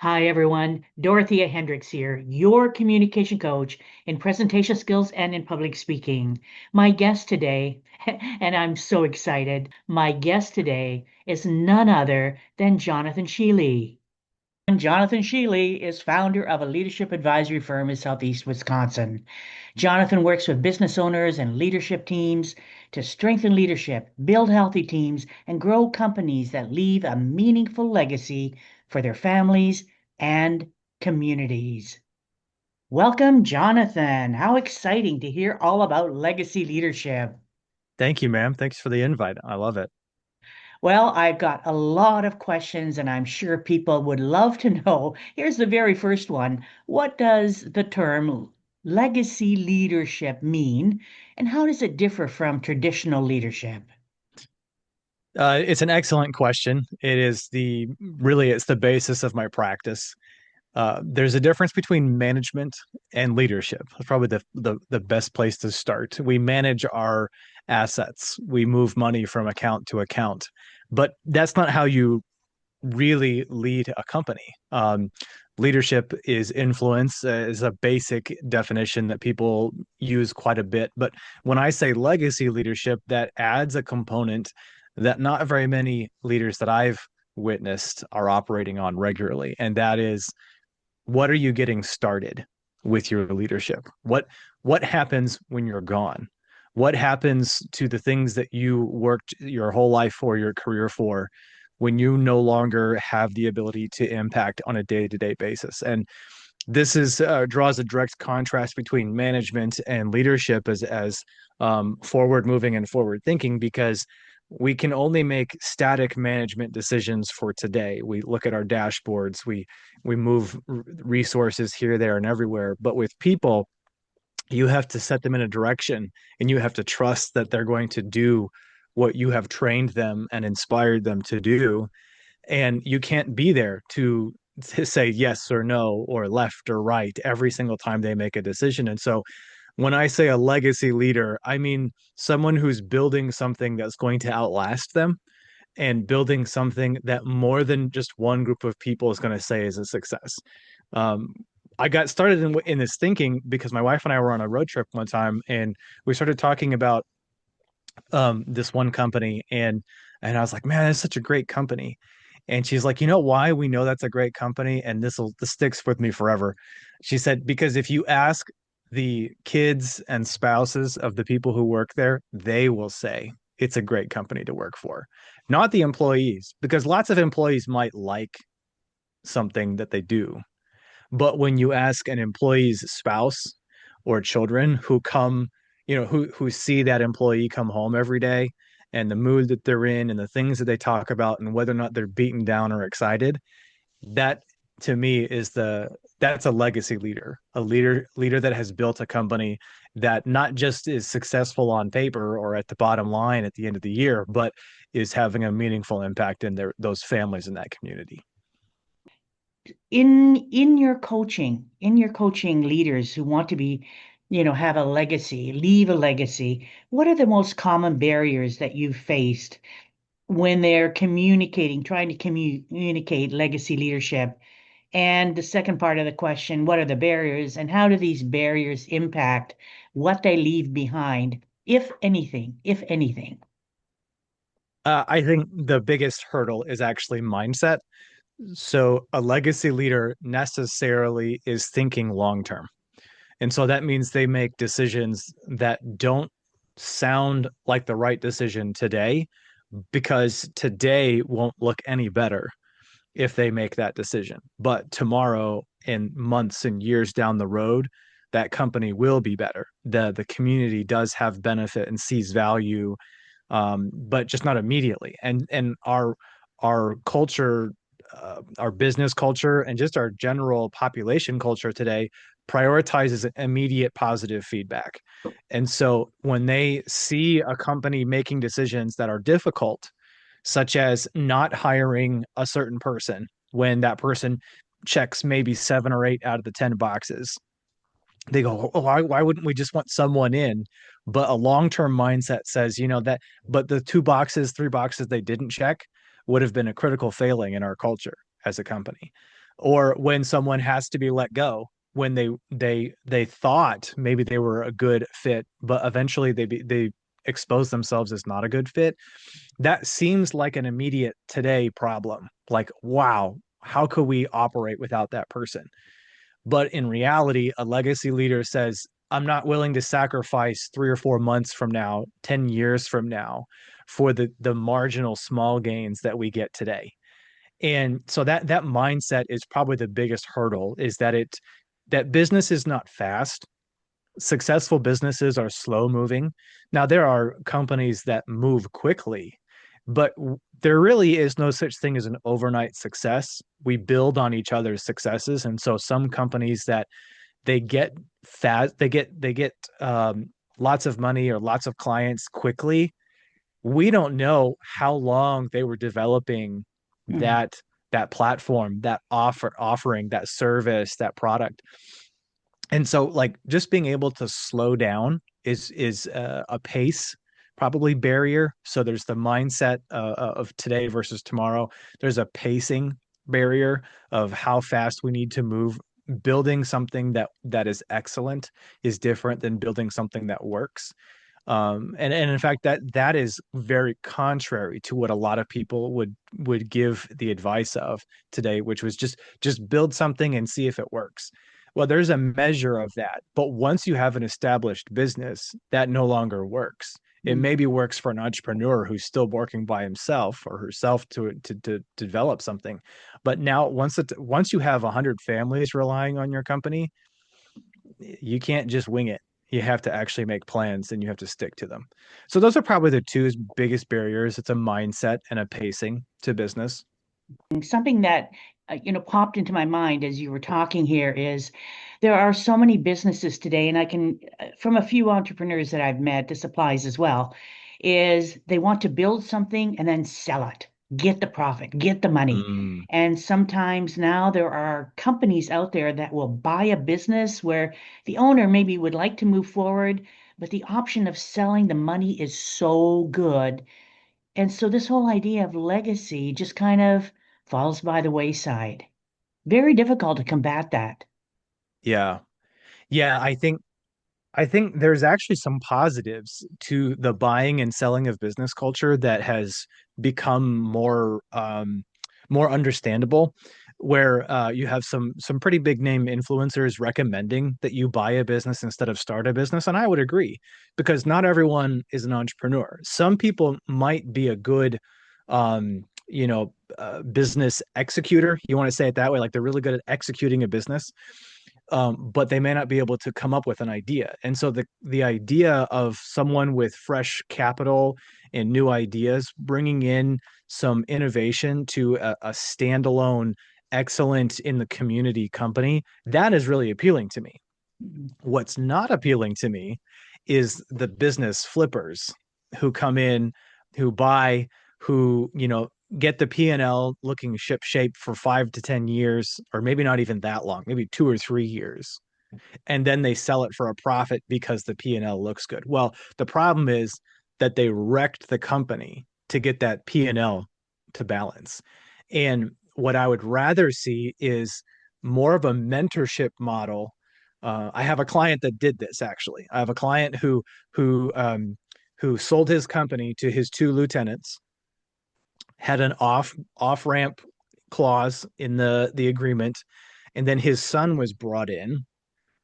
Hi, everyone. Dorothea Hendriks here, your communication coach in presentation skills and in public speaking. My guest today, and I'm so excited, my guest today is none other than Jonathan Sheeley. And Jonathan Sheeley is founder of a leadership advisory firm in Southeast Wisconsin. Jonathan works with business owners and leadership teams to strengthen leadership, build healthy teams, and grow companies that leave a meaningful legacy for their families and communities. Welcome, Jonathan. How exciting to hear all about legacy leadership. Thank you, ma'am. Thanks for the invite. I love it. Well, I've got a lot of questions, and I'm sure people would love to know. Here's the very first one. What does the term legacy leadership mean, and how does it differ from traditional leadership? It's an excellent question. It's the basis of my practice. There's a difference between management and leadership. That's probably the best place to start. We manage our assets. We move money from account to account, but that's not how you really lead a company. Leadership is influence, is a basic definition that people use quite a bit. But when I say legacy leadership, that adds a component that not very many leaders that I've witnessed are operating on regularly. And that is, what are you getting started with your leadership? What happens when you're gone? What happens to the things that you worked your whole life for, your career for, when you no longer have the ability to impact on a day-to-day basis? And this is draws a direct contrast between management and leadership as forward moving and forward thinking, because we can only make static management decisions for today. We look at our dashboards, we move resources here, there, and everywhere. But with people, you have to set them in a direction, and you have to trust that they're going to do what you have trained them and inspired them to do. And you can't be there to say yes or no or left or right every single time they make a decision. And so when I say a legacy leader, I mean someone who's building something that's going to outlast them, and building something that more than just one group of people is going to say is a success. Um, I got started in this thinking because my wife and I were on a road trip one time, and we started talking about this one company, and I was like, man, that's such a great company. And she's like, you know why we know that's a great company? And this sticks with me forever. She said, because if you ask the kids and spouses of the people who work there, they will say it's a great company to work for, not the employees, because lots of employees might like something that they do. But when you ask an employee's spouse or children who come, who see that employee come home every day, and the mood that they're in and the things that they talk about and whether or not they're beaten down or excited, that to me that's a legacy leader, a leader that has built a company that not just is successful on paper or at the bottom line at the end of the year, but is having a meaningful impact in those families in that community. In your coaching leaders who want to be, have a legacy, leave a legacy, what are the most common barriers that you've faced when they're trying to communicate legacy leadership? And the second part of the question, what are the barriers and how do these barriers impact what they leave behind, if anything, if anything? I think the biggest hurdle is actually mindset. So a legacy leader necessarily is thinking long term. And so that means they make decisions that don't sound like the right decision today, because today won't look any better if they make that decision. But tomorrow and months and years down the road, that company will be better. The community does have benefit and sees value, but just not immediately. And our culture, our business culture, and just our general population culture today prioritizes immediate positive feedback. And so when they see a company making decisions that are difficult, such as not hiring a certain person when that person checks maybe 7 or 8 out of the 10 boxes, they go, oh, why wouldn't we just want someone in? But a long-term mindset says, but the 2 boxes, 3 boxes they didn't check would have been a critical failing in our culture as a company. or when someone has to be let go, when they thought maybe they were a good fit, but eventually they expose themselves as not a good fit. That seems like an immediate today problem. Like, wow, how could we operate without that person? But in reality, a legacy leader says, I'm not willing to sacrifice 3 or 4 months from now, 10 years from now, for the marginal small gains that we get today. And so that mindset is probably the biggest hurdle, is that business is not fast. Successful businesses are slow moving. Now, there are companies that move quickly, but there really is no such thing as an overnight success. We build on each other's successes. And so some companies that they get fast, lots of money or lots of clients quickly. We don't know how long they were developing Mm. that platform, that offering, that service, that product. And so like just being able to slow down is a pace probably barrier. So there's the mindset of today versus tomorrow. There's a pacing barrier of how fast we need to move. Building something that is excellent is different than building something that works. And in fact, that is very contrary to what a lot of people would give the advice of today, which was just build something and see if it works. Well, there's a measure of that, but once you have an established business, that no longer works. It Mm. maybe works for an entrepreneur who's still working by himself or herself to develop something, but now once you have 100 families relying on your company, you can't just wing it. You have to actually make plans and you have to stick to them. So those are probably the two biggest barriers. It's a mindset and a pacing to business. Something that popped into my mind as you were talking here is there are so many businesses today, and I can, from a few entrepreneurs that I've met, this applies as well, is they want to build something and then sell it, get the profit, get the money. Mm, And sometimes now there are companies out there that will buy a business where the owner maybe would like to move forward, but the option of selling the money is so good. And so this whole idea of legacy just kind of falls by the wayside. Very difficult to combat that. yeah. Yeah, I think there's actually some positives to the buying and selling of business culture that has become more understandable, where you have some pretty big name influencers recommending that you buy a business instead of start a business, and I would agree because not everyone is an entrepreneur. Some people might be a good business executor. You want to say it that way, like they're really good at executing a business, but they may not be able to come up with an idea. And so the idea of someone with fresh capital and new ideas bringing in some innovation to a standalone, excellent in the community company, that is really appealing to me. Mhm. What's not appealing to me is the business flippers who come in, who buy, who, get the P&L looking ship shape for 5 to 10 years, or maybe not even that long, maybe 2 or 3 years. And then they sell it for a profit because the P&L looks good. Well, the problem is that they wrecked the company to get that P&L to balance. And what I would rather see is more of a mentorship model. I have a client that did this actually. I have a client who sold his company to his two lieutenants, had an off ramp clause in the agreement, and then his son was brought in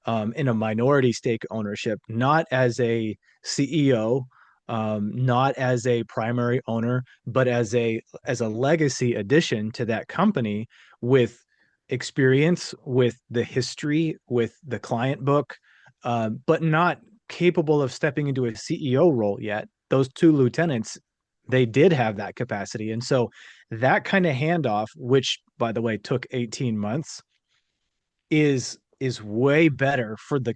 a minority stake ownership, not as a CEO, not as a primary owner, but as a legacy addition to that company with experience, with the history, with the client book, but not capable of stepping into a CEO role yet. Those two lieutenants, they did have that capacity. And so that kind of handoff, which by the way took 18 months, is way better for the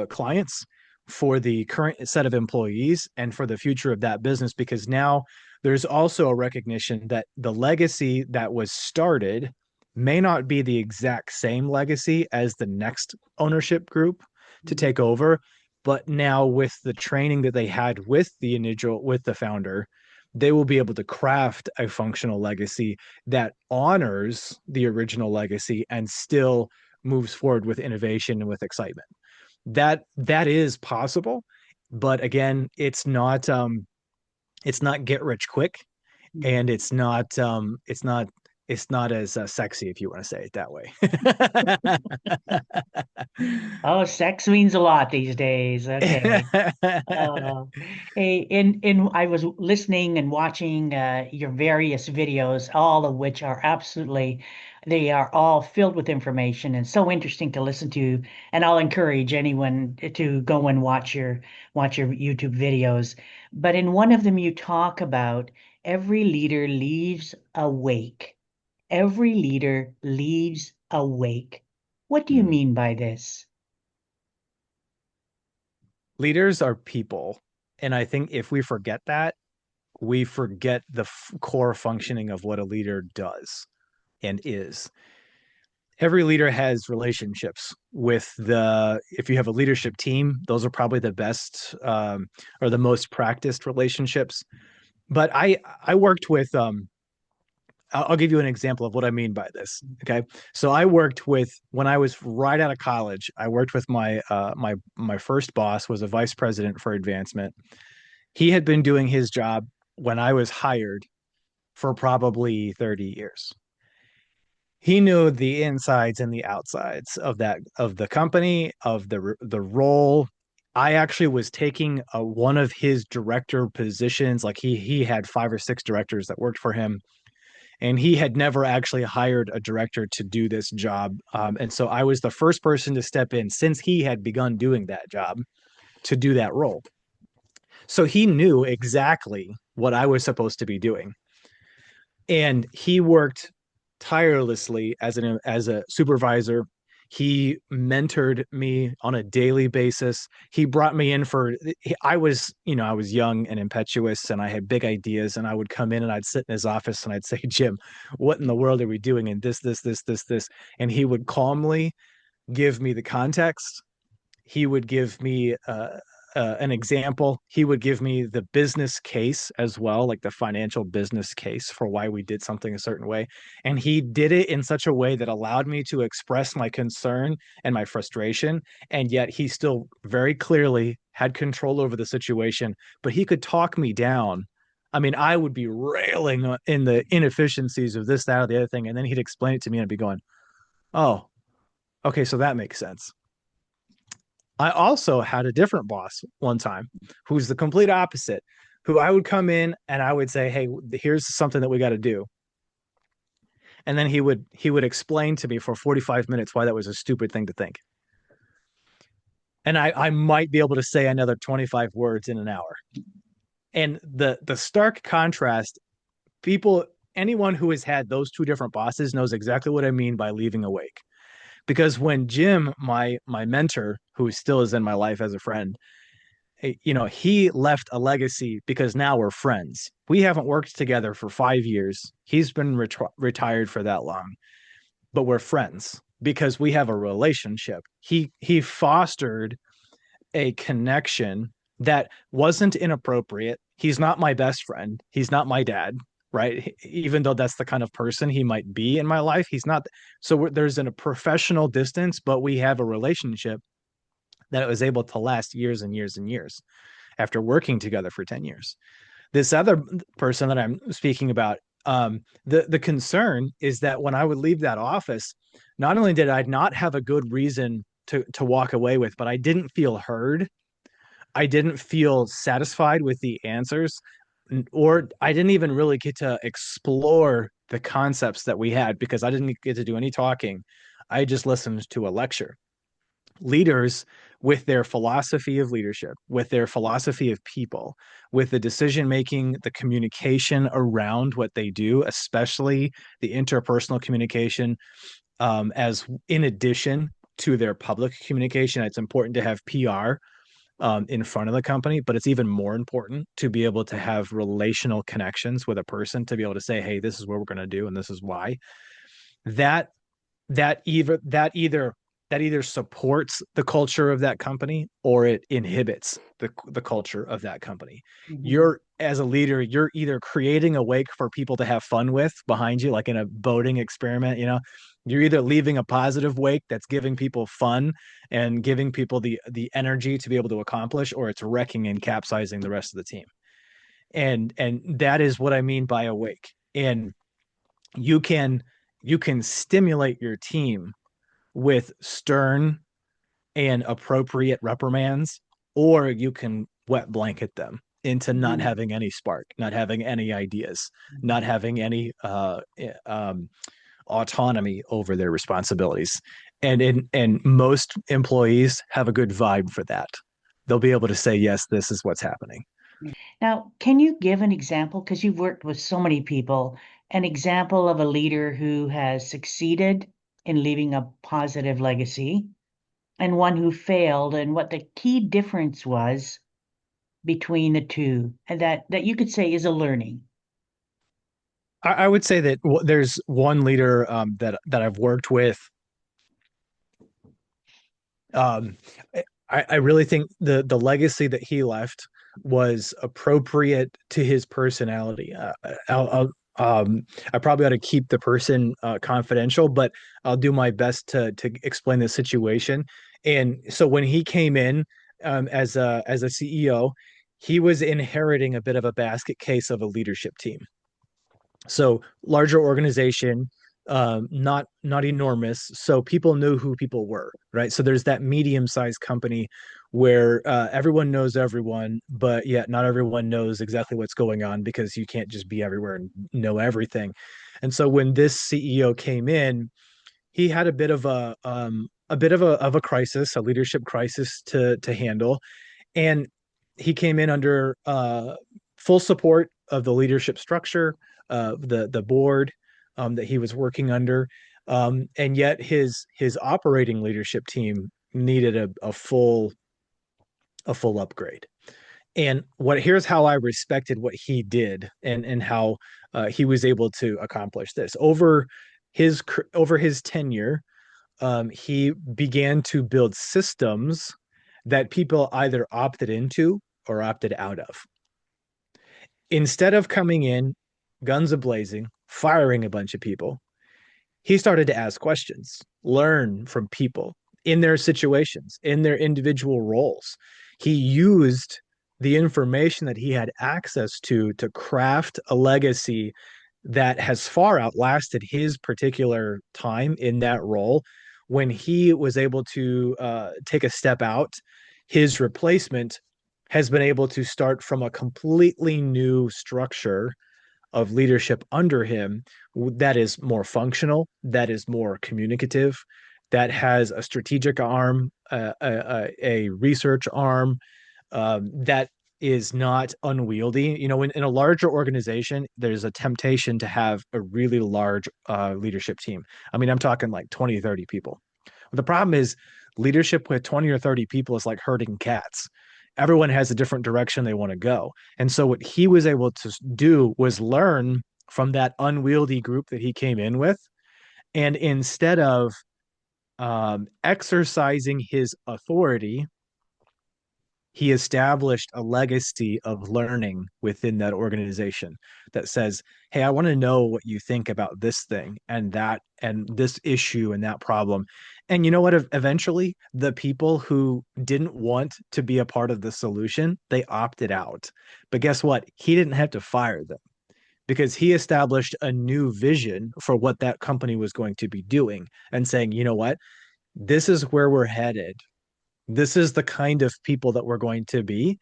clients, for the current set of employees, and for the future of that business, because now there's also a recognition that the legacy that was started may not be the exact same legacy as the next ownership group to take over, but now with the training that they had with the founder, they will be able to craft a functional legacy that honors the original legacy and still moves forward with innovation and with excitement. That is possible, but again, it's not get rich quick, and Mhm. it's not as sexy, if you want to say it that way. Oh, sex means a lot these days. Okay. Uh, I was listening and watching your various videos, all of which are absolutely, they are all filled with information and so interesting to listen to. And I'll encourage anyone to go and watch your YouTube videos. But in one of them, you talk about every leader leaves a wake. Every leader leaves a wake. What do you Hmm. mean by this? Leaders are people, and I think if we forget that, we forget the core functioning of what a leader does and is. Every leader has relationships with the, if you have a leadership team, those are probably the best, or the most practiced relationships. But I worked with, I'll give you an example of what I mean by this. Okay. So I worked with, when I was right out of college, I worked with my first boss was a vice president for advancement. He had been doing his job when I was hired for probably 30 years. He knew the insides and the outsides of the company, of the role. I actually was taking one of his director positions. Like he had 5 or 6 directors that worked for him, and he had never actually hired a director to do this job. And so I was the first person to step in since he had begun doing that job to do that role. So he knew exactly what I was supposed to be doing, and he worked tirelessly as a supervisor. He mentored me on a daily basis. He brought me in for, I was young and impetuous and I had big ideas, and I would come in and I'd sit in his office and I'd say, "Jim, what in the world are we doing?" And this, and he would calmly give me the context. He would give me an example. He would give me the business case as well, like the financial business case for why we did something a certain way. And he did it in such a way that allowed me to express my concern and my frustration. And yet he still very clearly had control over the situation, but he could talk me down. I mean, I would be railing in the inefficiencies of this, that, or the other thing. And then he'd explain it to me and I'd be going, "Oh, okay, so that makes sense." I also had a different boss one time who's the complete opposite, who I would come in and I would say, "Hey, here's something that we got to do." And then he would explain to me for 45 minutes why that was a stupid thing to think. And I might be able to say another 25 words in an hour. And the stark contrast, people, anyone who has had those two different bosses knows exactly what I mean by leaving awake. Because when Jim, my mentor, who still is in my life as a friend, he left a legacy because now we're friends. We haven't worked together for 5 years. He's been retired for that long, but we're friends because we have a relationship. He fostered a connection that wasn't inappropriate. He's not my best friend. He's not my dad, right? Even though that's the kind of person he might be in my life, he's not. So there's a professional distance, but we have a relationship that was able to last years and years and years after working together for 10 years. This other person that I'm speaking about, the concern is that when I would leave that office, not only did I not have a good reason to walk away with, but I didn't feel heard. I didn't feel satisfied with the answers, or I didn't even really get to explore the concepts that we had because I didn't get to do any talking. I just listened to a lecture. Leaders, with their philosophy of leadership, with their philosophy of people, with the decision making, the communication around what they do, especially the interpersonal communication, as in addition to their public communication. It's important to have PR in front of the company, but it's even more important to be able to have relational connections with a person to be able to say, "Hey, this is what we're going to do, and this is why." That that either supports the culture of that company or it inhibits the culture of that company. Mhm. Your as a leader, you're either creating a wake for people to have fun with behind you, like in a boating experiment, you're either leaving a positive wake that's giving people fun and giving people the energy to be able to accomplish, or it's wrecking and capsizing the rest of the team. And that is what I mean by awake. And you can you can stimulate your team with stern and appropriate reprimands, or you can wet blanket them into not Mhm. having any spark, not having any ideas, not having any autonomy over their responsibilities. And most employees have a good vibe for that. They'll be able to say, yes, this is what's happening. Now, can you give an example? Because you've worked with so many people, an example of a leader who has succeeded in leaving a positive legacy and one who failed, and what the key difference was between the two, and that you could say is a learning. I would say that there's one leader that I've worked with. Um, I really think the legacy that he left was appropriate to his personality. I probably ought to keep the person confidential, but I'll do my best to explain the situation. And so when he came in as a CEO, he was inheriting a bit of a basket case of a leadership team. So larger organization, not enormous, so people knew who people were, right? So there's that medium-sized company where everyone knows everyone, but yet not everyone knows exactly what's going on, because you can't just be everywhere and know everything. And so when this CEO came in, he had a bit of a crisis, a leadership crisis to handle. And he came in under full support of the leadership structure, the board that he was working under, and yet his operating leadership team needed a full upgrade. And here's how I respected what he did, and how he was able to accomplish this his over his tenure. He began to build systems that people either opted into or opted out of. Instead of coming in guns a-blazing, firing a bunch of people, he started to ask questions, learn from people in their situations, in their individual roles. He used the information that he had access to craft a legacy that has far outlasted his particular time in that role. When he was able to take a step out, his replacement has been able to start from a completely new structure of leadership under him that is more functional, that is more communicative, that has a strategic arm, a research arm, that is not unwieldy. In a larger organization, there's a temptation to have a really large leadership team. I mean, I'm talking like 20, 30 people. But the problem is leadership with 20 or 30 people is like herding cats. Everyone has a different direction they want to go. And so what he was able to do was learn from that unwieldy group that he came in with. And instead of exercising his authority, he established a legacy of learning within that organization that says, hey, I want to know what you think about this thing and that and this issue and that problem. And you know what? Eventually, the people who didn't want to be a part of the solution, they opted out. But guess what? He didn't have to fire them, because he established a new vision for what that company was going to be doing and saying, you know what? This is where we're headed. This is the kind of people that we're going to be.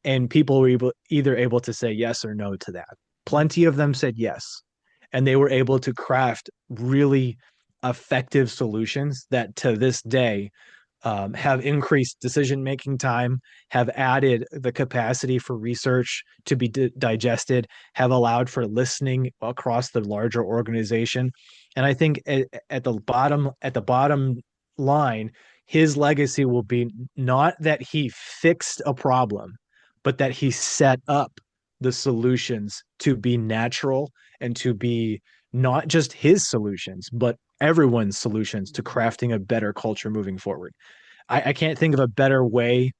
And people were either able to say yes or no to that. Plenty of them said yes. And they were able to craft really effective solutions that to this day have increased decision making time, have added the capacity for research to be digested, have allowed for listening across the larger organization. And I think at the bottom line, his legacy will be not that he fixed a problem, but that he set up the solutions to be natural and to be not just his solutions, but everyone's solutions to crafting a better culture moving forward. I can't think of a better way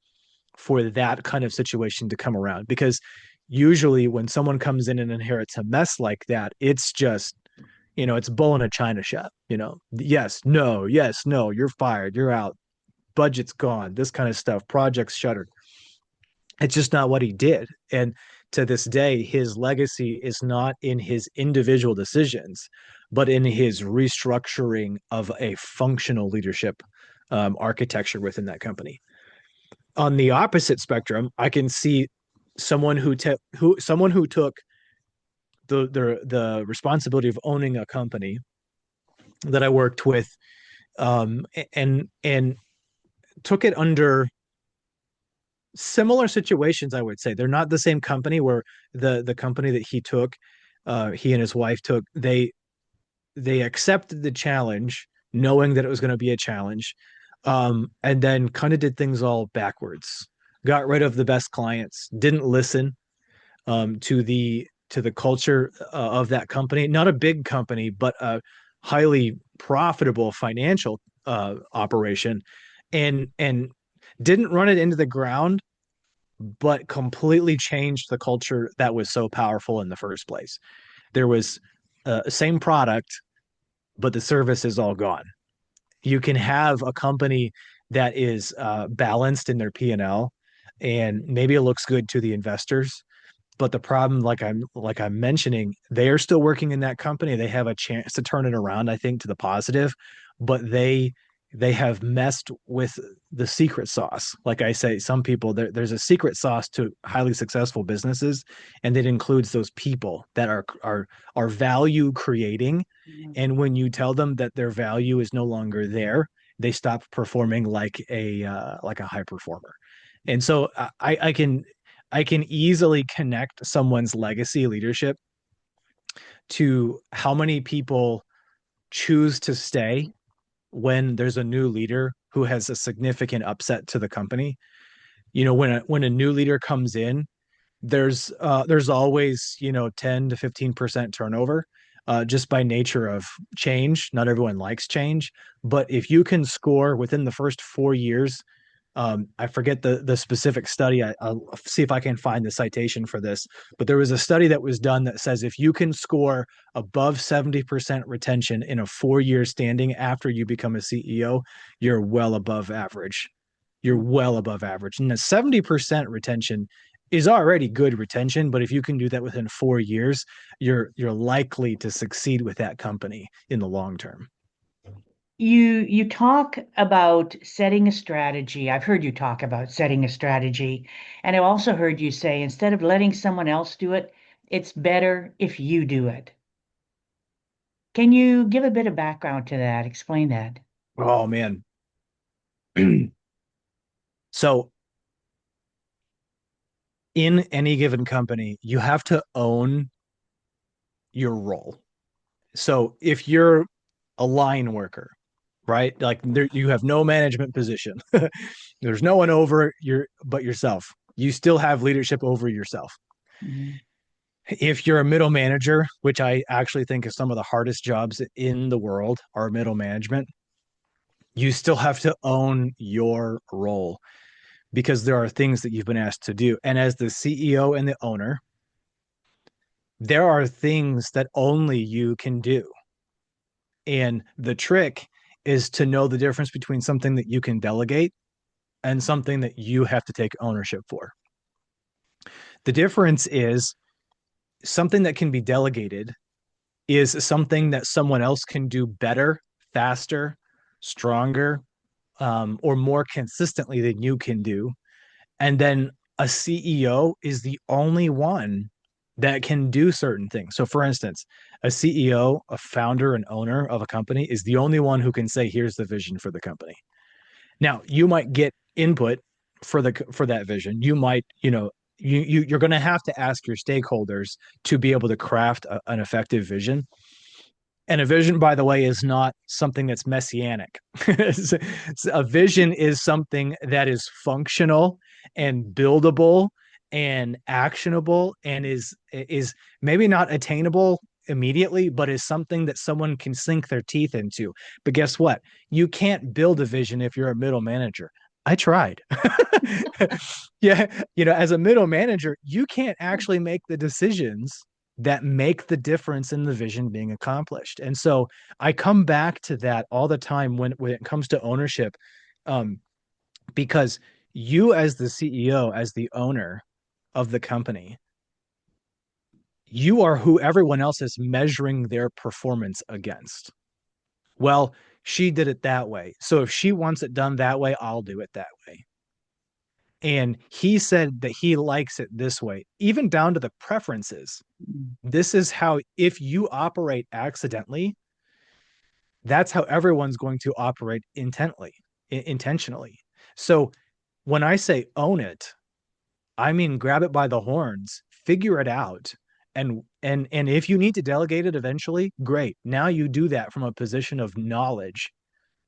for that kind of situation to come around, because usually when someone comes in and inherits a mess like that, it's just, it's bull in a china shop. Yes, no, you're fired, you're out, budget's gone, this kind of stuff, projects shuttered. It's just not what he did. And to this day, his legacy is not in his individual decisions, but in his restructuring of a functional leadership architecture within that company. On the opposite spectrum, I can see someone who took the responsibility of owning a company that I worked with, and took it under similar situations. I would say they're not the same company. Where the company that he took, he and his wife took, they accepted the challenge, knowing that it was going to be a challenge, and then kind of did things all backwards. Got rid of the best clients, didn't listen to the culture of that company. Not a big company, but a highly profitable financial operation, and didn't run it into the ground, but completely changed the culture that was so powerful in the first place. There was same product, but the service is all gone. You can have a company that is balanced in their P&L, and maybe it looks good to the investors, but the problem, like I'm mentioning, they are still working in that company. They have a chance to turn it around, I think, to the positive, but they have messed with the secret sauce. Like I say, some people, there's a secret sauce to highly successful businesses, and it includes those people that are value creating. And when you tell them that their value is no longer there, they stop performing like a high performer. And so I can easily connect someone's legacy leadership to how many people choose to stay when there's a new leader who has a significant upset to the company. When a new leader comes in, there's always 10 to 15% turnover, just by nature of change. Not everyone likes change, but if you can score within the first 4 years, I forget the specific study. I'll see if I can find the citation for this, but there was a study that was done that says if you can score above 70% retention in a 4 year standing after you become a CEO, you're well above average. You're well above average. And the 70% retention is already good retention, but if you can do that within 4 years, you're likely to succeed with that company in the long term. You talk about setting a strategy. I've heard you talk about setting a strategy, and I've also heard you say instead of letting someone else do it, it's better if you do it. Can you give a bit of background to that? Explain that. Oh man. So in any given company, you have to own your role. So if you're a line worker, right? Like you have no management position. There's no one over your but yourself. You still have leadership over yourself. Mhm. If you're a middle manager, which I actually think is some of the hardest jobs in the world, are middle management, you still have to own your role because there are things that you've been asked to do. And as the CEO and the owner, there are things that only you can do. And the trick is to know the difference between something that you can delegate and something that you have to take ownership for. The difference is something that can be delegated is something that someone else can do better, faster, stronger, or more consistently than you can do. And then a CEO is the only one that can do certain things. So, for instance, a CEO, a founder and owner of a company is the only one who can say, here's the vision for the company. Now, you might get input for that vision. You might, you're going to have to ask your stakeholders to be able to craft an effective vision. And a vision, by the way, is not something that's messianic. A vision is something that is functional and buildable and actionable and is maybe not attainable immediately, but is something that someone can sink their teeth into. But guess what? You can't build a vision if you're a middle manager. I tried. Yeah, as a middle manager, you can't actually make the decisions that make the difference in the vision being accomplished. And so I come back to that all the time when it comes to ownership, um, because you as the CEO, as the owner of the company, you are who everyone else is measuring their performance against. Well, she did it that way. So if she wants it done that way, I'll do it that way. And he said that he likes it this way, even down to the preferences. This is how, if you operate accidentally, that's how everyone's going to operate intentionally. So when I say own it, I mean grab it by the horns, figure it out. And if you need to delegate it eventually, great. Now you do that from a position of knowledge,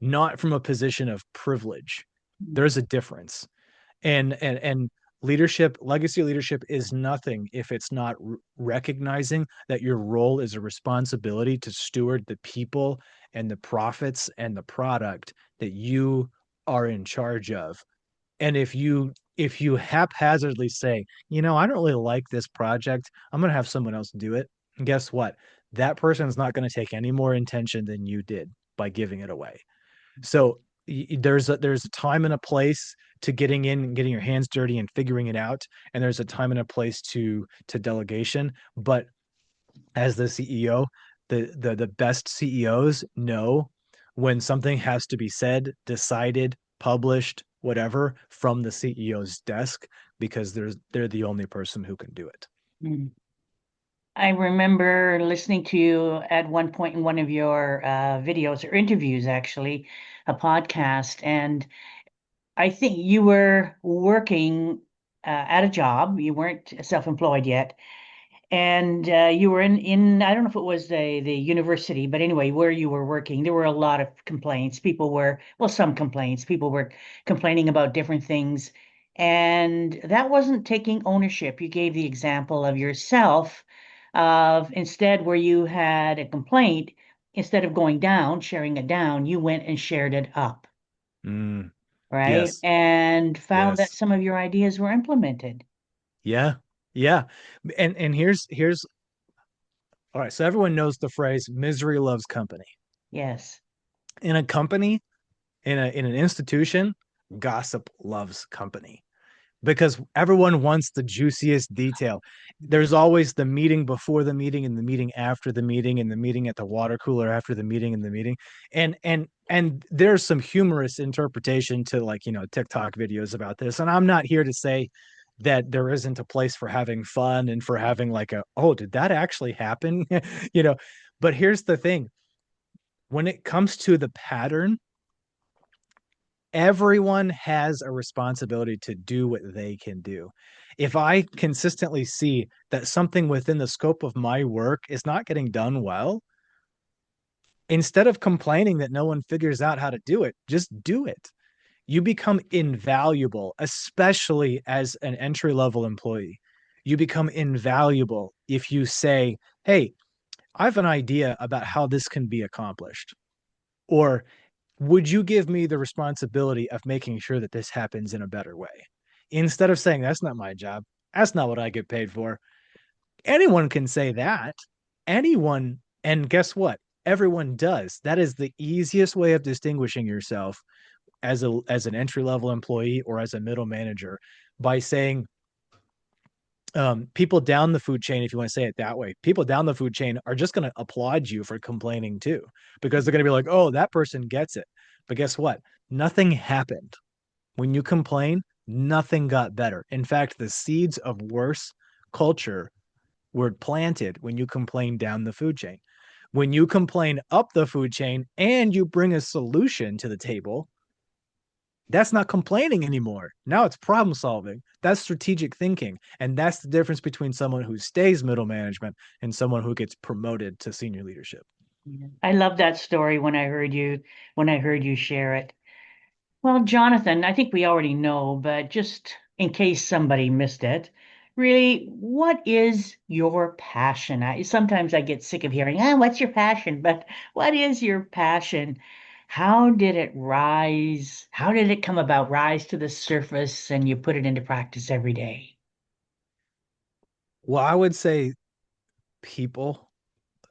not from a position of privilege. There's a difference. And leadership, legacy leadership is nothing if it's not recognizing that your role is a responsibility to steward the people and the profits and the product that you are in charge of. And if you haphazardly say, I don't really like this project, I'm going to have someone else do it, and guess what, that person's not going to take any more intention than you did by giving it away. So there's a time and a place to getting in and getting your hands dirty and figuring it out, and there's a time and a place to delegation. But as the CEO, the best CEOs know when something has to be said, decided, published, whatever, from the CEO's desk, because they're the only person who can do it. Mm. I remember listening to you at one point in one of your videos or interviews, actually, a podcast, and I think you were working at a job. You weren't self-employed yet, and you were in I don't know if it was the university, but anyway, where you were working, there were a lot of complaints. People were, well, some complaints. People were complaining about different things, and that wasn't taking ownership. You gave the example of yourself, of instead where you had a complaint, instead of going down, sharing it down, you went and shared it up, Mm, right? yes, And found that yes, some of your ideas were implemented. yeah, yeah. And here's all right. So everyone knows the phrase "misery loves company." Yes. In a company, in an institution, gossip loves company, because everyone wants the juiciest detail. There's always the meeting before the meeting and the meeting after the meeting and the meeting at the water cooler after the meeting and the meeting. And there's some humorous interpretation to, like, TikTok videos about this. And I'm not here to say that there isn't a place for having fun and for having like oh, did that actually happen? you know, but here's the thing. When it comes to the pattern, everyone has a responsibility to do what they can do. If I consistently see that something within the scope of my work is not getting done well, instead of complaining that no one figures out how to do it, just do it. You become invaluable, especially as an entry level employee. You become invaluable if you say, hey, I have an idea about how this can be accomplished. Or would you give me the responsibility of making sure that this happens in a better way? Instead of saying, that's not my job, that's not what I get paid for. Anyone can say that. Anyone. And guess what? Everyone does. That is the easiest way of distinguishing yourself as an entry level employee or as a middle manager, by saying, people down the food chain, if you want to say it that way, people down the food chain are just going to applaud you for complaining too, because they're going to be like, oh, that person gets it. But guess what? Nothing happened. When you complain, nothing got better. In fact, the seeds of worse culture were planted when you complain down the food chain. When you complain up the food chain and you bring a solution to the table, that's not complaining anymore. Now it's problem solving. That's strategic thinking. And that's the difference between someone who stays middle management and someone who gets promoted to senior leadership. Yeah. I love that story when I heard you share it. Well, Jonathan, I think we already know, but just in case somebody missed it, really, what is your passion? Sometimes I get sick of hearing, what's your passion? But what is your passion? How did it rise? How did it come about, rise to the surface, and you put it into practice every day? Well, I would say people,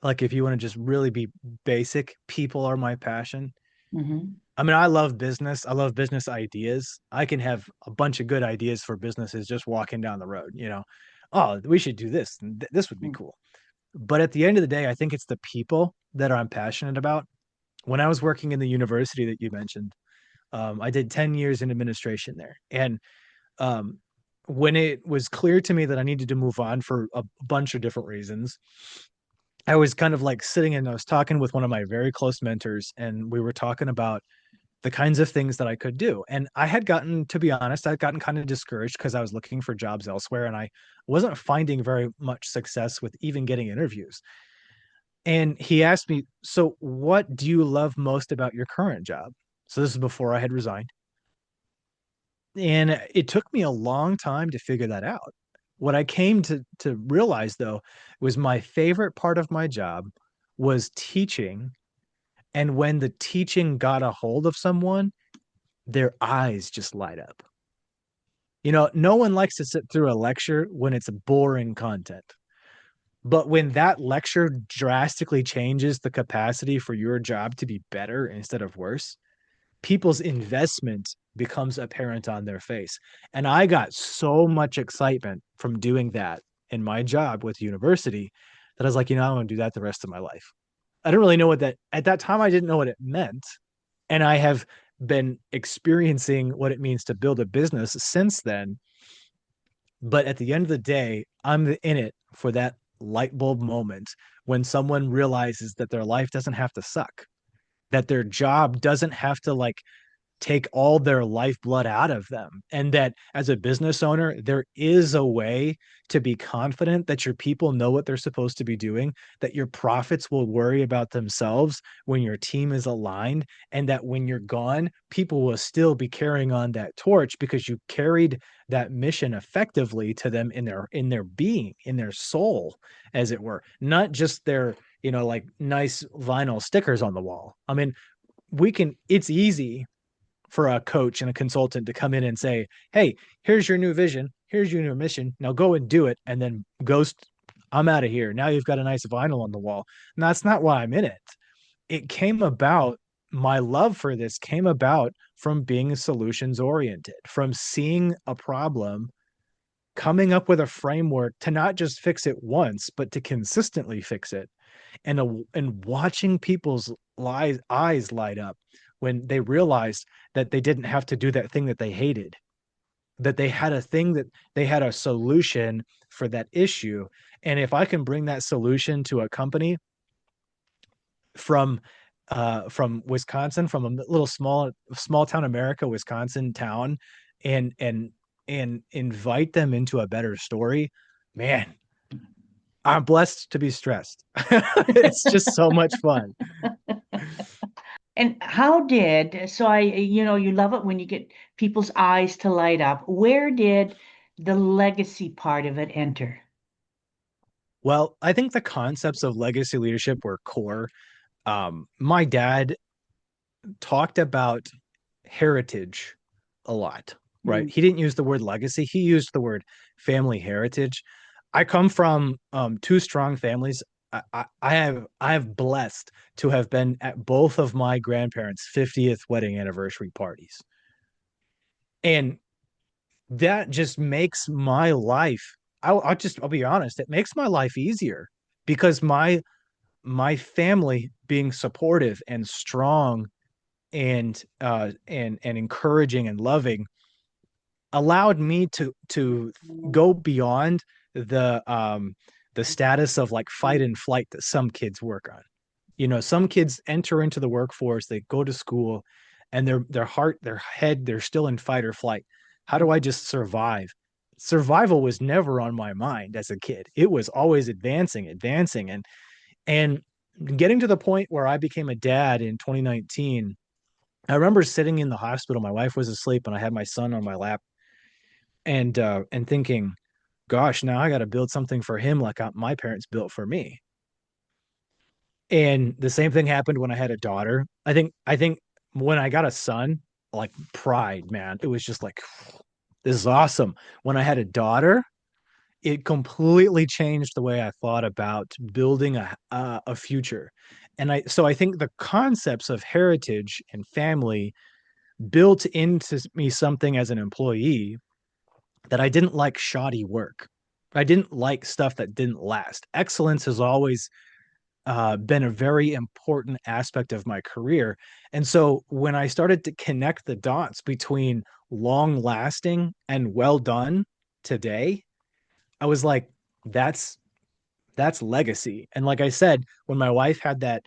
like if you want to just really be basic, people are my passion. Hmm. I mean, I love business. I love business ideas. I can have a bunch of good ideas for businesses just walking down the road, Oh, we should do this. This would be cool. But at the end of the day, I think it's the people that I'm passionate about. When I was working in the university that you mentioned, I did 10 years in administration there. And um, when it was clear to me that I needed to move on for a bunch of different reasons, I was kind of like sitting and I was talking with one of my very close mentors, and we were talking about the kinds of things that I could do. And I had gotten, to be honest, I'd gotten kind of discouraged because I was looking for jobs elsewhere and I wasn't finding very much success with even getting interviews. And he asked me, "So, what do you love most about your current job?" So, this is before I had resigned. And it took me a long time to figure that out. What I came to realize though was my favorite part of my job was teaching. And when the teaching got a hold of someone, their eyes just light up. No one likes to sit through a lecture when it's boring content. But when that lecture drastically changes the capacity for your job to be better instead of worse, people's investment becomes apparent on their face. And I got so much excitement from doing that in my job with university that I was like, I want to do that the rest of my life. I don't really know what that at that time I didn't know what it meant. And I have been experiencing what it means to build a business since then. But at the end of the day, I'm in it for that light bulb moment when someone realizes that their life doesn't have to suck, that their job doesn't have to like take all their lifeblood out of them. And that as a business owner, there is a way to be confident that your people know what they're supposed to be doing, that your profits will worry about themselves when your team is aligned, and that when you're gone, people will still be carrying on that torch because you carried that mission effectively to them in their being, in their soul, as it were, not just their, like nice vinyl stickers on the wall. I mean, it's easy for a coach and a consultant to come in and say, "Hey, here's your new vision. Here's your new mission. Now go and do it." And then ghost, I'm out of here. Now you've got a nice vinyl on the wall. And that's not why I'm in it. It came about, my love for this came about from being solutions oriented, from seeing a problem, coming up with a framework to not just fix it once, but to consistently fix it, and watching people's eyes light up when they realized that they didn't have to do that thing that they hated, that they had a thing, that they had a solution for that issue. And if I can bring that solution to a company from Wisconsin, from a little small town America, Wisconsin town, and invite them into a better story, man, I'm blessed to be stressed. It's just so much fun. And how did, so you love it when you get people's eyes to light up. Where did the legacy part of it enter? Well, I think the concepts of legacy leadership were core. My dad talked about heritage a lot, right? Mm, He didn't use the word legacy, he used the word family heritage. I come from two strong families. I have blessed to have been at both of my grandparents' 50th wedding anniversary parties. And that just makes my life, I'll be honest, it makes my life easier because my family being supportive and strong and encouraging and loving allowed me to go beyond the status of like fight and flight that some kids work on. Some kids enter into the workforce, they go to school, and their heart, their head, they're still in fight or flight. How do I just survive? Survival was never on my mind as a kid. It was always advancing, advancing, and getting to the point where I became a dad in 2019. I remember sitting in the hospital. My wife was asleep, and I had my son on my lap, and thinking, "Gosh, now I got to build something for him like my parents built for me." And the same thing happened when I had a daughter. I think when I got a son, like pride, man, it was just like, this is awesome. When I had a daughter, it completely changed the way I thought about building a future. And I think the concepts of heritage and family built into me something as an employee that I didn't like shoddy work. I didn't like stuff that didn't last. Excellence has always been a very important aspect of my career. And so when I started to connect the dots between long lasting and well done today, I was like, that's that's legacy. And like I said, when my wife had that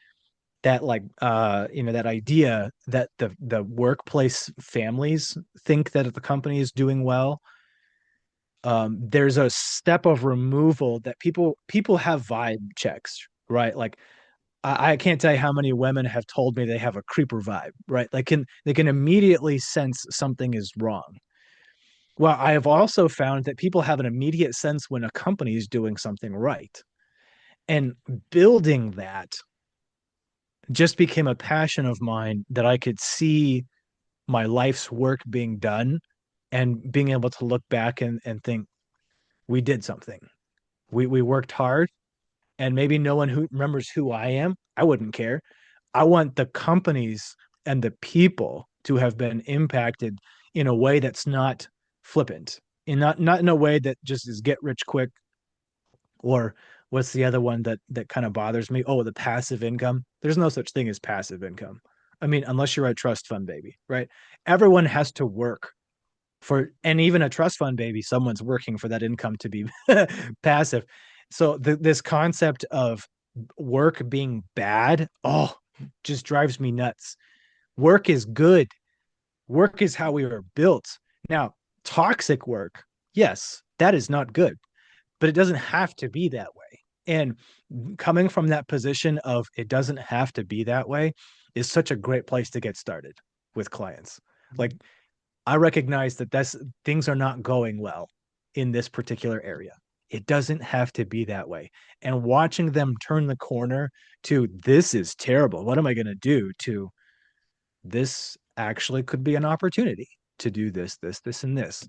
idea that the workplace families think that the company is doing well, there's a step of removal that people have vibe checks, right? Like I can't tell you how many women have told me they have a creeper vibe, right? They can immediately sense something is wrong. Well, I have also found that people have an immediate sense when a company is doing something right. And building that just became a passion of mine that I could see my life's work being done and being able to look back and think, we did something. We worked hard, and maybe no one who remembers who I am. I wouldn't care. I want the companies and the people to have been impacted in a way that's not flippant, in not in a way that just is get rich quick, or what's the other one that kind of bothers me? Oh, the passive income. There's no such thing as passive income. I mean, unless you're a trust fund baby, right? Everyone has to work for, and even a trust fund baby, someone's working for that income to be passive. So this concept of work being bad, oh, just drives me nuts. Work is good. Work is how we were built. Now, toxic work, yes, that is not good, but it doesn't have to be that way. And coming from that position of it doesn't have to be that way is such a great place to get started with clients. Like, I recognize that that's things are not going well in this particular area. It doesn't have to be that way. And watching them turn the corner to this is terrible. What am I going to do? To this actually could be an opportunity to do this, and this.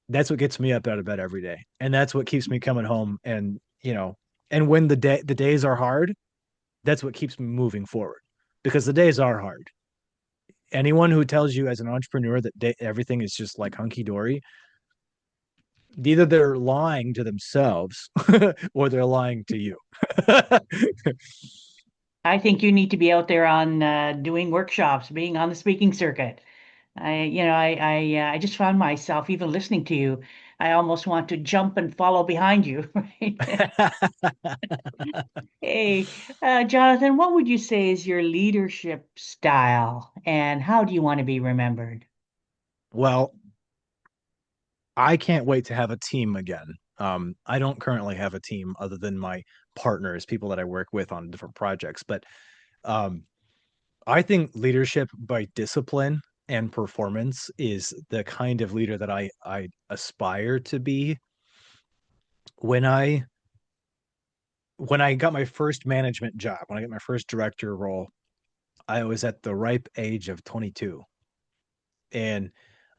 That's what gets me up out of bed every day. And that's what keeps me coming home. And, and when the days are hard, that's what keeps me moving forward, because the days are hard. Anyone who tells you as an entrepreneur that everything is just like hunky dory, either they're lying to themselves or they're lying to you. I think you need to be out there on doing workshops, being on the speaking circuit. I just found myself even listening to you. I almost want to jump and follow behind you. Right? Hey, Jonathan, what would you say is your leadership style, and how do you want to be remembered? Well, I can't wait to have a team again. I don't currently have a team other than my partners, people that I work with on different projects. But um, I think leadership by discipline and performance is the kind of leader that I aspire to be. When I when I got my first management job, when I got my first director role, I was at the ripe age of 22. And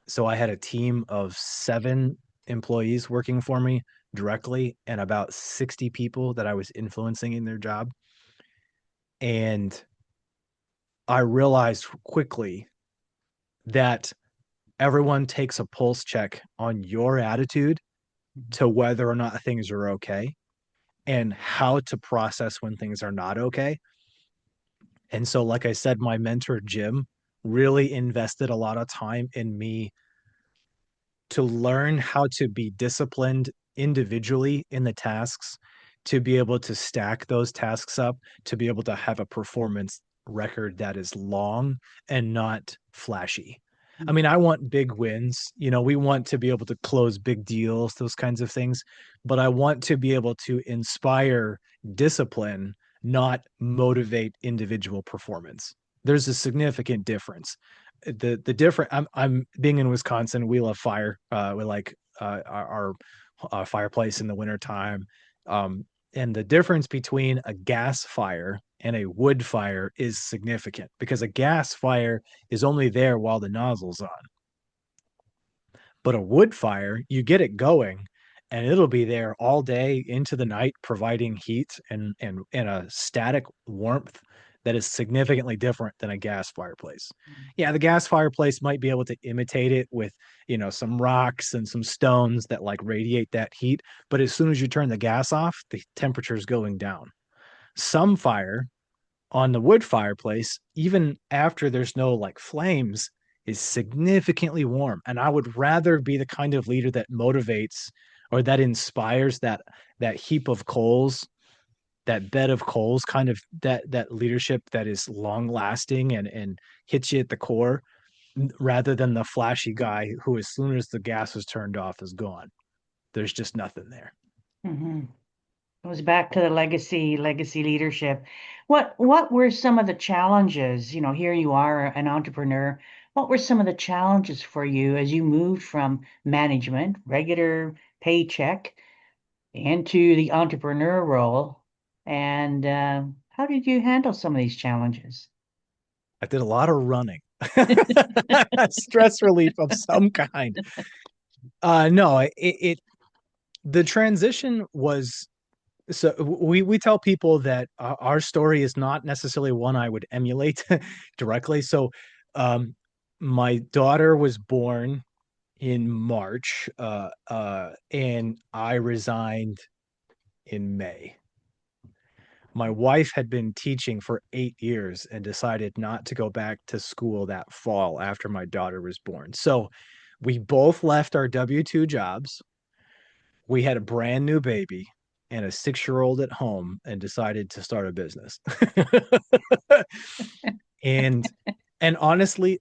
so I had a team of 7 employees working for me directly and about 60 people that I was influencing in their job. And I realized quickly that everyone takes a pulse check on your attitude to whether or not things are okay and how to process when things are not okay. And so, like I said, my mentor, Jim, really invested a lot of time in me to learn how to be disciplined individually in the tasks, to be able to stack those tasks up, to be able to have a performance record that is long and not flashy. I mean, I want big wins. We want to be able to close big deals, those kinds of things, but I want to be able to inspire discipline, not motivate individual performance. There's a significant difference. The different I'm being in Wisconsin, we love fire. We like our fireplace in the wintertime. And the difference between a gas fire and a wood fire is significant because a gas fire is only there while the nozzle's on. But a wood fire, you get it going and it'll be there all day into the night, providing heat and a static warmth that is significantly different than a gas fireplace. Yeah, the gas fireplace might be able to imitate it with, some rocks and some stones that like radiate that heat. But as soon as you turn the gas off, the temperature is going down. Some fire on the wood fireplace, even after there's no like flames, is significantly warm. And I would rather be the kind of leader that motivates or that inspires that heap of coals, that bed of coals, kind of that leadership that is long lasting and hits you at the core, rather than the flashy guy who, as soon as the gas is turned off, is gone. There's just nothing there. Mm-hmm. Goes back to the legacy leadership. What were some of the challenges? Here you are, an entrepreneur. What were some of the challenges for you as you moved from management, regular paycheck, into the entrepreneur role? And how did you handle some of these challenges? I did a lot of running. Stress relief of some kind. No, it the transition was, so we tell people that our story is not necessarily one I would emulate directly. So um my daughter was born in March, and I resigned in May. My wife had been teaching for 8 years and decided not to go back to school that fall after my daughter was born. So we both left our W-2 jobs. We had a brand new baby and a 6-year-old at home and decided to start a business. and and honestly,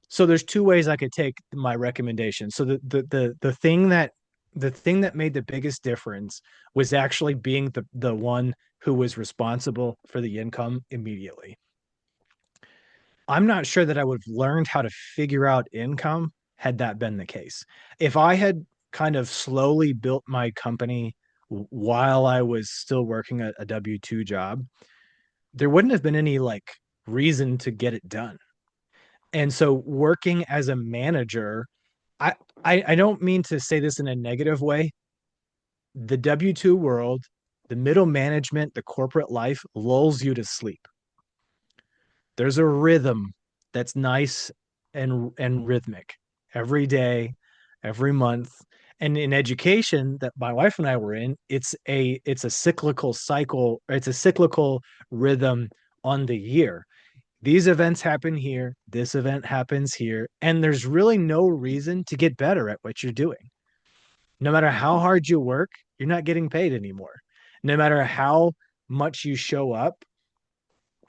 so there's two ways I could take my recommendation. So the thing that made the biggest difference was actually being the one who was responsible for the income immediately. I'm not sure that I would have learned how to figure out income had that been the case. If I had kind of slowly built my company while I was still working a W-2 job, there wouldn't have been any like reason to get it done. And so working as a manager, I, I don't mean to say this in a negative way. The W-2 world, the middle management, the corporate life lulls you to sleep. There's a rhythm that's nice and rhythmic every day, every month. And in education that my wife and I were in, it's a cyclical cycle, it's a cyclical rhythm on the year. These events happen here, this event happens here, and there's really no reason to get better at what you're doing. No matter how hard you work, you're not getting paid anymore. No matter how much you show up,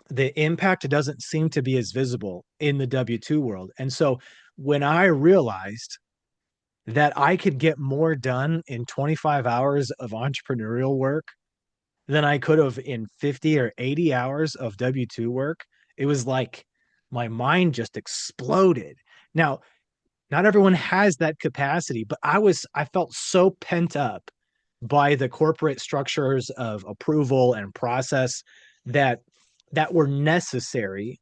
the impact doesn't seem to be as visible in the W-2 world. And so when I realized that I could get more done in 25 hours of entrepreneurial work than I could have in 50 or 80 hours of W-2 work, it was like my mind just exploded. Now, not everyone has that capacity, but I felt so pent up by the corporate structures of approval and process that were necessary,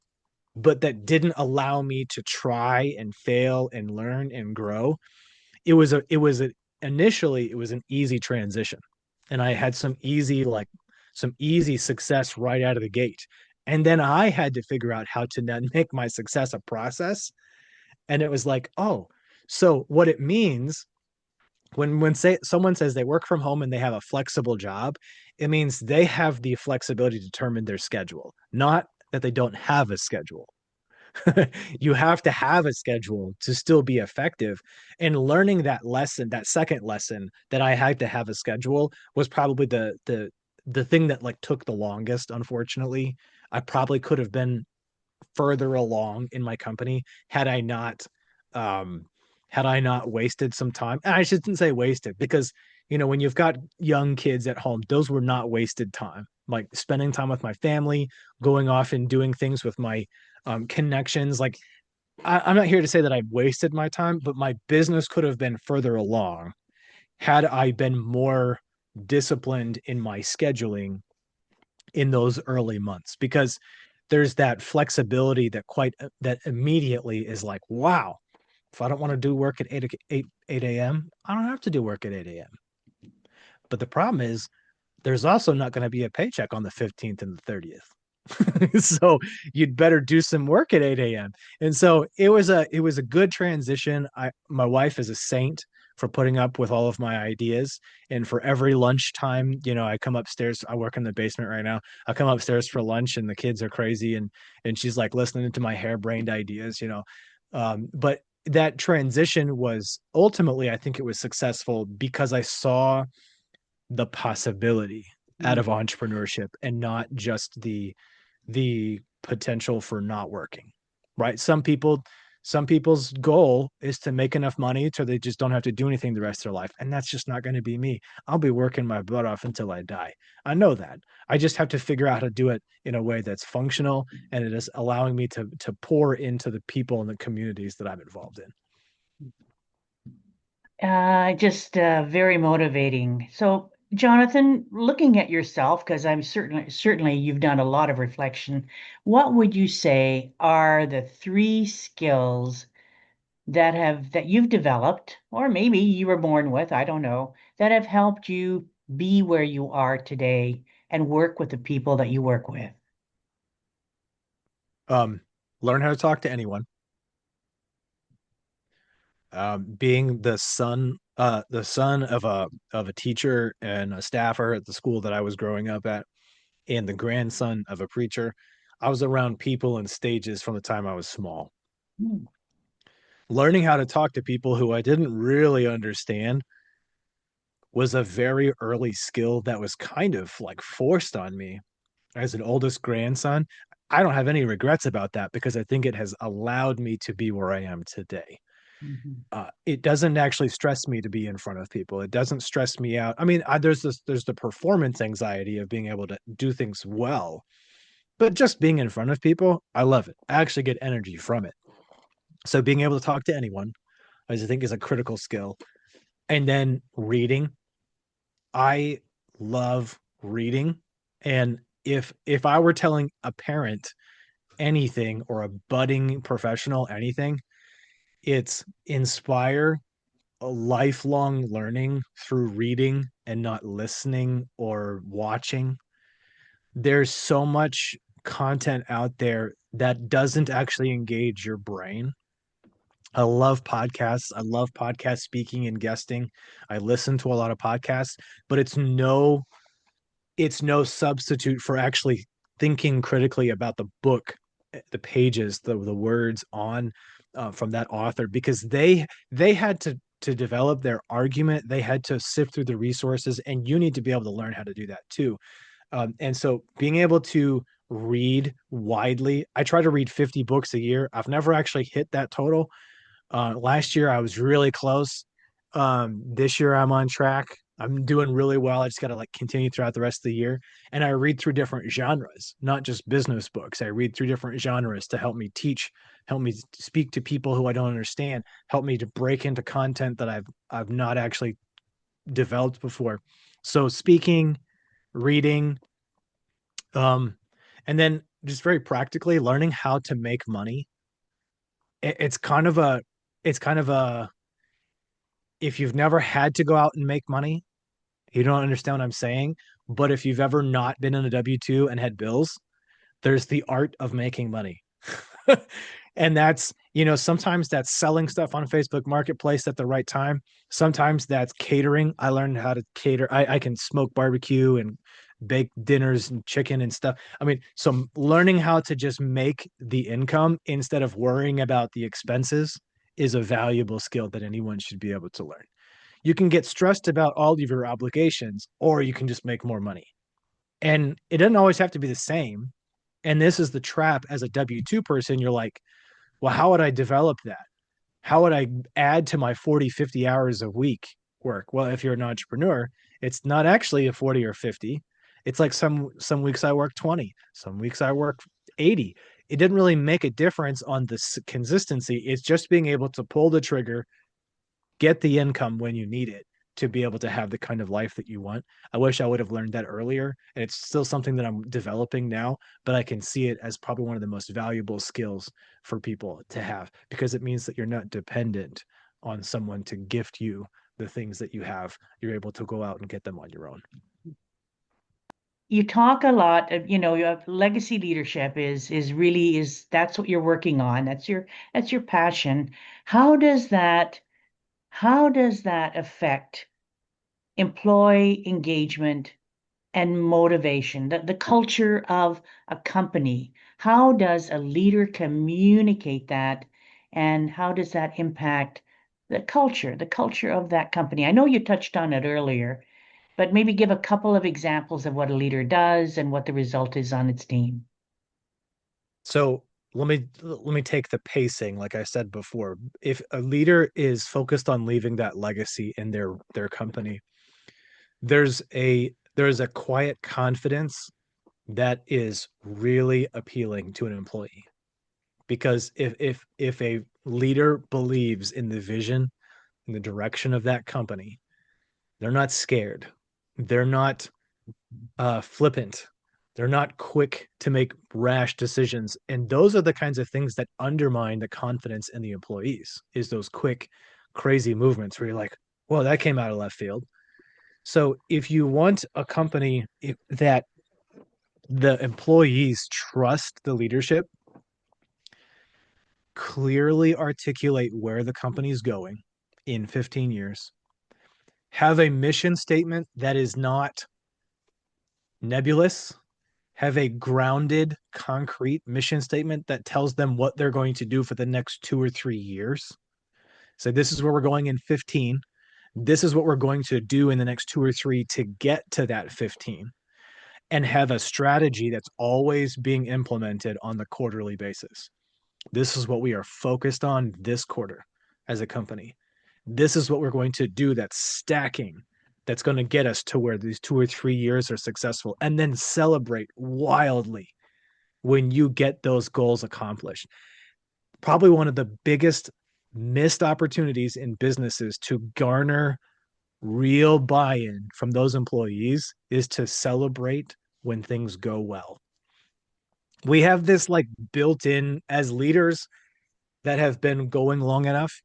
but that didn't allow me to try and fail and learn and grow. Initially it was an easy transition, and I had some easy success right out of the gate. And then I had to figure out how to not make my success a process. And it was like, oh, so what it means when say someone says they work from home and they have a flexible job, it means they have the flexibility to determine their schedule, not that they don't have a schedule. You have to have a schedule to still be effective. And learning that lesson, that second lesson, that I had to have a schedule, was probably the thing that like took the longest, unfortunately. I probably could have been further along in my company um had I not wasted some time. And I shouldn't say wasted, because when you've got young kids at home, those were not wasted time. Like spending time with my family, going off and doing things with my connections. Like I'm not here to say that I wasted my time, but my business could have been further along had I been more disciplined in my scheduling in those early months, because there's that flexibility that immediately is like, wow, if I don't want to do work at 8 a.m., I don't have to do work at 8 a.m. But the problem is there's also not going to be a paycheck on the 15th and the 30th. So you'd better do some work at 8 a.m. And so it was a good transition. My wife is a saint for putting up with all of my ideas. And for every lunchtime, I come upstairs. I work in the basement right now. I come upstairs for lunch and the kids are crazy, and she's like listening to my harebrained ideas. But that transition was ultimately, I think it was successful because I saw the possibility out Mm. of entrepreneurship and not just the potential for not working. Right? Some people's goal is to make enough money so they just don't have to do anything the rest of their life, and that's just not going to be me. I'll be working my butt off until I die. I know that. I just have to figure out how to do it in a way that's functional, and it is allowing me to pour into the people and the communities that I'm involved in. Just very motivating. So, Jonathan, looking at yourself, because I'm certainly you've done a lot of reflection. What would you say are the three skills that you've developed, or maybe you were born with, I don't know, that have helped you be where you are today and work with the people that you work with? um, Learn how to talk to anyone. Being the son of a teacher and a staffer at the school that I was growing up at, and the grandson of a preacher, I was around people and stages from the time I was small. Hmm. Learning how to talk to people who I didn't really understand was a very early skill that was kind of like forced on me as an oldest grandson. I don't have any regrets about that because I think it has allowed me to be where I am today. Mhm. It doesn't actually stress me to be in front of people. It doesn't stress me out. I mean, there's the performance anxiety of being able to do things well, but just being in front of people, I love it. I actually get energy from it. So being able to talk to anyone, I think, is a critical skill. And then reading, I love reading. And if I were telling a parent anything, or a budding professional anything, it's inspire a lifelong learning through reading and not listening or watching. There's so much content out there that doesn't actually engage your brain. I love podcasts. I love podcast speaking and guesting. I listen to a lot of podcasts, but it's no substitute for actually thinking critically about the book, the pages, the words on from that author, because they had to develop their argument. They had to sift through the resources, and you need to be able to learn how to do that too. And so being able to read widely, I try to read 50 books a year. I've never actually hit that total. Last year I was really close. This year I'm on track. I'm doing really well. I just got to like continue throughout the rest of the year. And I read through different genres, not just business books. I read through different genres to help me teach, help me speak to people who I don't understand, help me to break into content that I've not actually developed before. So speaking, reading, um, and then just very practically learning how to make money. It's kind of a, it's kind of a, if you've never had to go out and make money, you don't understand what I'm saying. But if you've ever not been in a W-2 and had bills, there's the art of making money. And sometimes that's selling stuff on Facebook Marketplace at the right time. Sometimes that's catering. I learned how to cater. I can smoke barbecue and bake dinners and chicken and stuff. I mean, so learning how to just make the income instead of worrying about the expenses is a valuable skill that anyone should be able to learn. You can get stressed about all of your obligations, or you can just make more money. And it doesn't always have to be the same. And this is the trap as a W 2 person. You're like, well, how would I develop that? How would I add to my 40, 50 hours a week work? Well, if you're an entrepreneur, it's not actually a 40 or 50. It's like some weeks I work 20, some weeks I work 80. It didn't really make a difference on the consistency. It's just being able to pull the trigger, get the income when you need it, to be able to have the kind of life that you want. I wish I would have learned that earlier. And it's still something that I'm developing now, but I can see it as probably one of the most valuable skills for people to have because it means that you're not dependent on someone to gift you the things that you have. You're able to go out and get them on your own. You talk a lot of, your legacy leadership is really is that's what you're working on. That's your passion. How does that how does that affect employee engagement and motivation, the culture of a company? How does a leader communicate that, and how does that impact the culture of that company? I know you touched on it earlier, but maybe give a couple of examples of what a leader does and what the result is on its team. So let me take the pacing, like I said before. If a leader is focused on leaving that legacy in their company, there's a quiet confidence that is really appealing to an employee. Because if a leader believes in the vision and the direction of that company, they're not scared. They're not flippant. They're not quick to make rash decisions. And those are the kinds of things that undermine the confidence in the employees, is those quick, crazy movements where you're like, well, that came out of left field. So if you want a company that the employees trust the leadership, clearly articulate where the company is going in 15 years, have a mission statement that is not nebulous, have a grounded, concrete mission statement that tells them what they're going to do for the next 2 or 3 years. So this is where we're going in 15. This is what we're going to do in the next 2 or 3 to get to that 15, and have a strategy that's always being implemented on the quarterly basis. This is what we are focused on this quarter as a company. This is what we're going to do that's stacking, that's going to get us to where these 2 or 3 years are successful, and then celebrate wildly when you get those goals accomplished. Probably one of the biggest missed opportunities in businesses to garner real buy-in from those employees is to celebrate when things go well. We have this like built in as leaders that have been going long enough.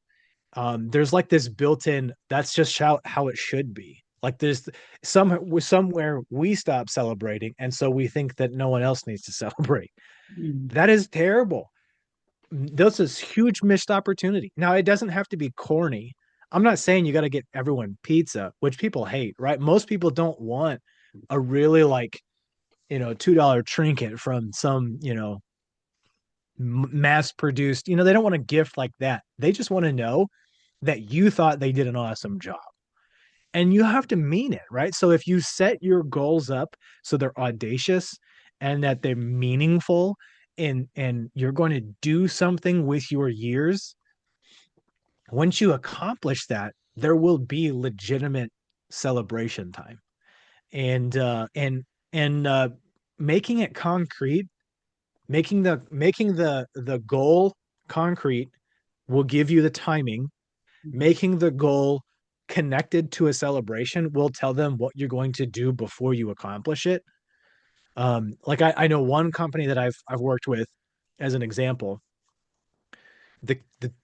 There's like this built in, that's just how it should be. Like there's somewhere we stop celebrating. And so we think that no one else needs to celebrate. Mm. That is terrible. This is huge missed opportunity. Now, it doesn't have to be corny. I'm not saying you got to get everyone pizza, which people hate, right? Most people don't want a really like, $2 trinket from some, mass produced, they don't want a gift like that. They just want to know that you thought they did an awesome job. And you have to mean it, right? So if you set your goals up so they're audacious and that they're meaningful, and you're going to do something with your years, once you accomplish that, there will be legitimate celebration time. And making it concrete, making the goal concrete will give you the timing. Making the goal connected to a celebration will tell them what you're going to do before you accomplish it. Like I know one company that I've worked with as an example. The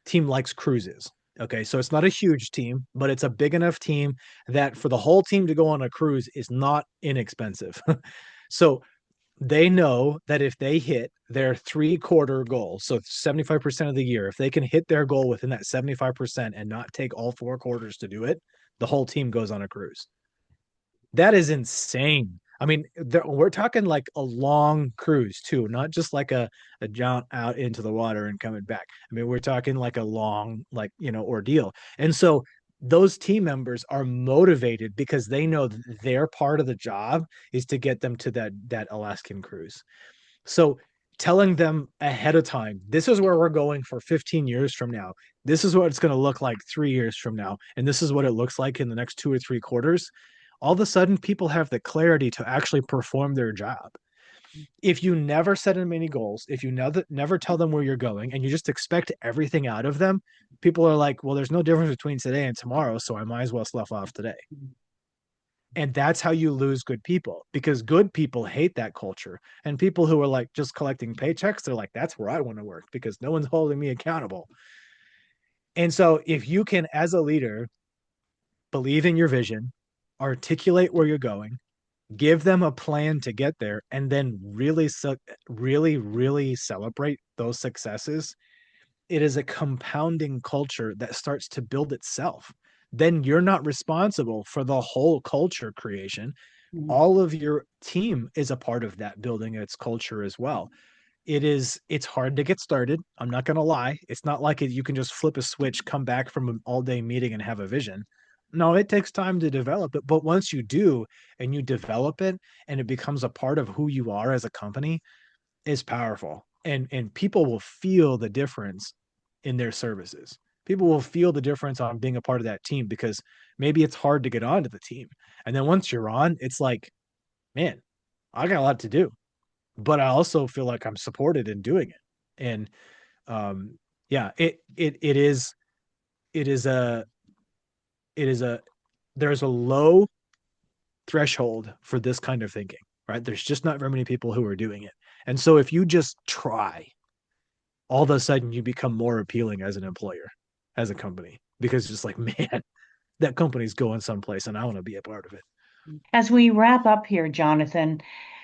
team likes cruises. Okay, so it's not a huge team, but it's a big enough team that for the whole team to go on a cruise is not inexpensive. So they know that if they hit their 3/4 goal, so 75% of the year, if they can hit their goal within that 75% and not take all 4 quarters to do it, the whole team goes on a cruise. That is insane. I mean, we're talking like a long cruise too, not just like a jaunt out into the water and coming back. I mean, we're talking like a long, like, ordeal. And so those team members are motivated because they know that their part of the job is to get them to that Alaskan cruise. So telling them ahead of time, this is where we're going for 15 years from now. This is what it's going to look like 3 years from now. And this is what it looks like in the next 2 or 3 quarters. All of a sudden, people have the clarity to actually perform their job. If you never set them any goals, if you never tell them where you're going and you just expect everything out of them, people are like, well, there's no difference between today and tomorrow, so I might as well slough off today. And that's how you lose good people, because good people hate that culture. And people who are like just collecting paychecks, they're like, that's where I want to work because no one's holding me accountable. And so if you can, as a leader, believe in your vision, articulate where you're going, give them a plan to get there, and then really celebrate those successes, it is a compounding culture that starts to build itself. Then you're not responsible for the whole culture creation. Mhm. All of your team is a part of that building its culture as well. It's hard to get started. I'm not going to lie. It's not like you can just flip a switch, come back from an all-day meeting and have a vision. No, it takes time to develop it, but once you do and you develop it and it becomes a part of who you are as a company, is powerful. And people will feel the difference in their services. People will feel the difference on being a part of that team, because maybe it's hard to get onto the team. And then once you're on, it's like, man, I got a lot to do, but I also feel like I'm supported in doing it. And um, yeah, it is a it is a there's a low threshold for this kind of thinking, right? There's just not very many people who are doing it. And so if you just try, all of a sudden you become more appealing as an employer, as a company, because it's just like, man, that company's going someplace and I want to be a part of it. As we wrap up here, Jonathan,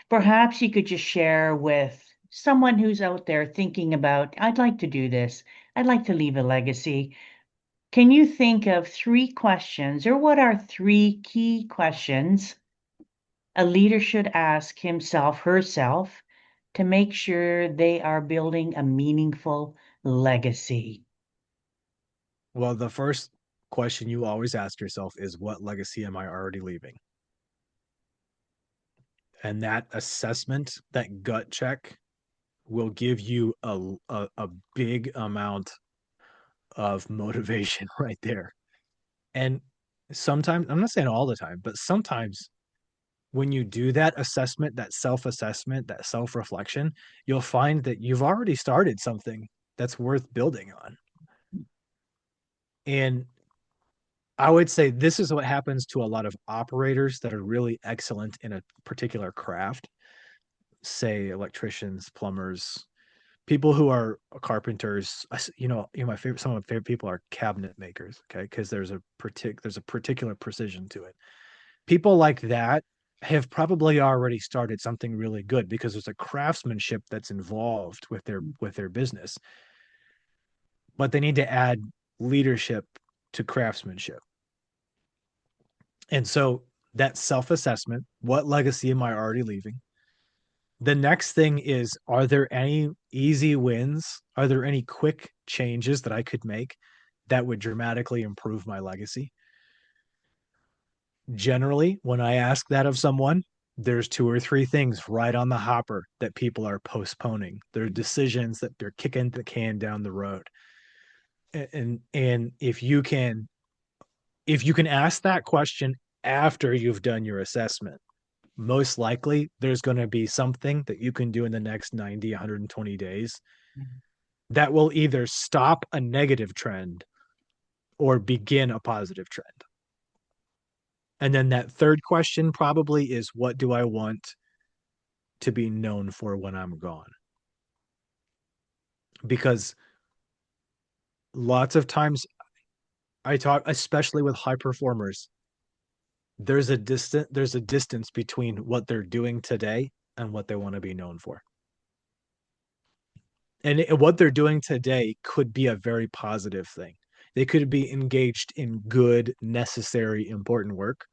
perhaps you could just share with someone who's out there thinking about, I'd like to do this, I'd like to leave a legacy. Can you think of three questions, or what are three key questions a leader should ask himself, herself, to make sure they are building a meaningful legacy? Well, the first question you always ask yourself is, what legacy am I already leaving? And that assessment, that gut check, will give you a big amount of motivation right there. And sometimes, I'm not saying all the time, but sometimes when you do that assessment, that self assessment, that self reflection, you'll find that you've already started something that's worth building on. And I would say this is what happens to a lot of operators that are really excellent in a particular craft, say electricians, plumbers, people who are carpenters. My favorite, some of my favorite people are cabinet makers. Okay, because there's a particular precision to it. People like that have probably already started something really good, because there's a craftsmanship that's involved with their business, but they need to add leadership to craftsmanship. And so that self-assessment, what legacy am I already leaving? The next thing is, are there any easy wins? Are there any quick changes that I could make that would dramatically improve my legacy? Generally, when I ask that of someone, there's two or three things right on the hopper that people are postponing. They're decisions that they're kicking the can down the road. And if you can ask that question after you've done your assessment, most likely there's going to be something that you can do in the next 90, 120 days that will either stop a negative trend or begin a positive trend. And then that third question probably is, what do I want to be known for when I'm gone? Because lots of times I talk, especially with high performers, there's a distance between what they're doing today and what they want to be known for. And what they're doing today could be a very positive thing. They could be engaged in good, necessary, important work,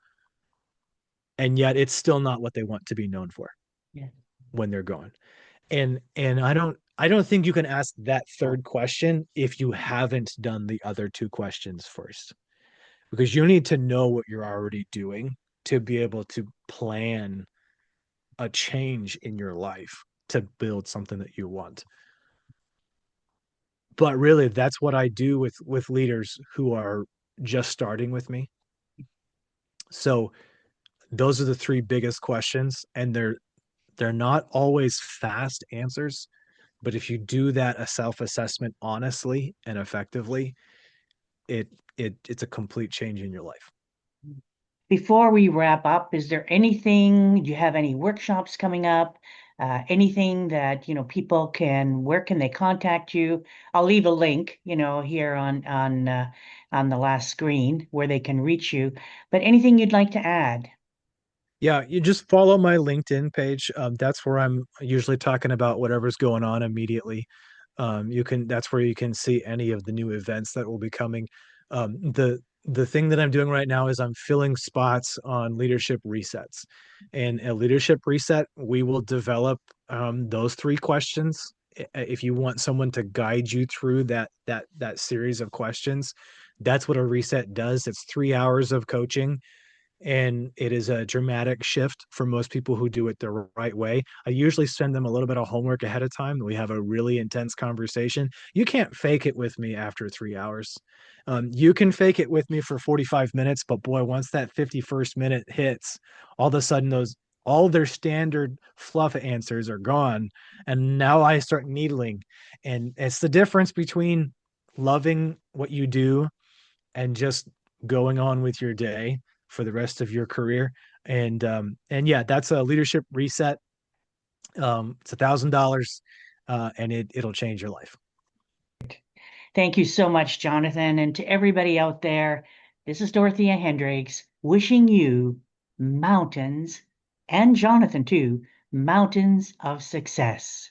and yet it's still not what they want to be known for Yeah. when they're gone. And I don't think you can ask that third question if you haven't done the other two questions first, because you need to know what you're already doing to be able to plan a change in your life to build something that you want. But really, that's what I do with leaders who are just starting with me. So those are the three biggest questions, and They're not always fast answers, but if you do that a self-assessment honestly and effectively, it it's a complete change in your life. Before we wrap up, is there anything, do you have any workshops coming up? Anything that, people where can they contact you? I'll leave a link, here on the last screen where they can reach you. But anything you'd like to add? Yeah, you just follow my LinkedIn page. That's where I'm usually talking about whatever's going on immediately. That's where you can see any of the new events that will be coming. The thing that I'm doing right now is I'm filling spots on leadership resets. And a leadership reset, we will develop those three questions. If you want someone to guide you through that series of questions, that's what a reset does. It's 3 hours of coaching, and it is a dramatic shift for most people who do it the right way. I usually send them a little bit of homework ahead of time. We have a really intense conversation. You can't fake it with me after 3 hours. You can fake it with me for 45 minutes, but boy, once that 51st minute hits, all of a sudden those all their standard fluff answers are gone. And now I start needling. And it's the difference between loving what you do and just going on with your day for the rest of your career. And yeah, that's a leadership reset. It's $1,000, and it'll change your life. Thank you so much, Jonathan. And to everybody out there, this is Dorothea Hendriks wishing you mountains, and Jonathan too, mountains of success.